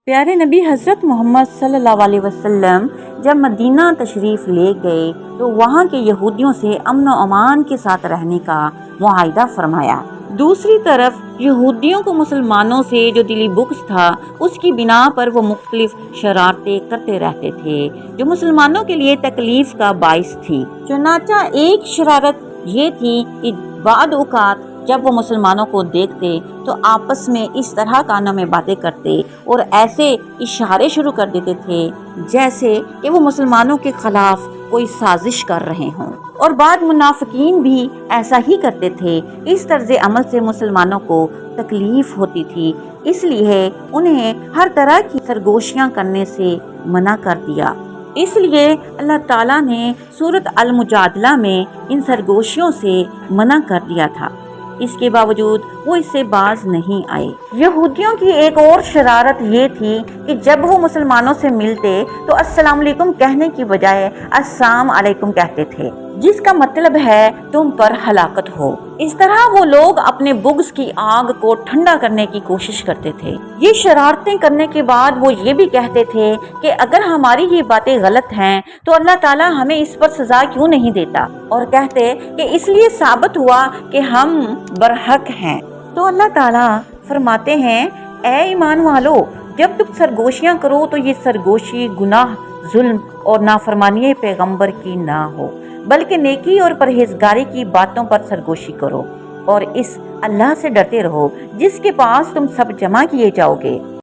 پیارے نبی حضرت محمد صلی اللہ علیہ وسلم جب مدینہ تشریف لے گئے تو وہاں کے یہودیوں سے امن و امان کے ساتھ رہنے کا معاہدہ فرمایا۔ دوسری طرف یہودیوں کو مسلمانوں سے جو دلی بغض تھا، اس کی بنا پر وہ مختلف شرارتیں کرتے رہتے تھے جو مسلمانوں کے لیے تکلیف کا باعث تھی۔ چنانچہ ایک شرارت یہ تھی کہ بعض اوقات جب وہ مسلمانوں کو دیکھتے تو آپس میں اس طرح کانوں میں باتیں کرتے اور ایسے اشارے شروع کر دیتے تھے جیسے کہ وہ مسلمانوں کے خلاف کوئی سازش کر رہے ہوں، اور بعض منافقین بھی ایسا ہی کرتے تھے۔ اس طرز عمل سے مسلمانوں کو تکلیف ہوتی تھی، اس لیے انہیں ہر طرح کی سرگوشیاں کرنے سے منع کر دیا۔ اس لیے اللہ تعالیٰ نے سورۃ المجادلہ میں ان سرگوشیوں سے منع کر دیا تھا، اس کے باوجود وہ اس سے باز نہیں آئے۔ یہودیوں کی ایک اور شرارت یہ تھی کہ جب وہ مسلمانوں سے ملتے تو السلام علیکم کہنے کی بجائے السلام علیکم کہتے تھے، جس کا مطلب ہے تم پر ہلاکت ہو۔ اس طرح وہ لوگ اپنے بغض کی آگ کو ٹھنڈا کرنے کی کوشش کرتے تھے۔ یہ شرارتیں کرنے کے بعد وہ یہ بھی کہتے تھے کہ اگر ہماری یہ باتیں غلط ہیں تو اللہ تعالیٰ ہمیں اس پر سزا کیوں نہیں دیتا، اور کہتے کہ اس لیے ثابت ہوا کہ ہم برحق ہیں۔ تو اللہ تعالیٰ فرماتے ہیں، اے ایمان والو، جب تم سرگوشیاں کرو تو یہ سرگوشی گناہ، ظلم اور نافرمانی پیغمبر کی نہ ہو، بلکہ نیکی اور پرہیزگاری کی باتوں پر سرگوشی کرو، اور اس اللہ سے ڈرتے رہو جس کے پاس تم سب جمع کیے جاؤ گے۔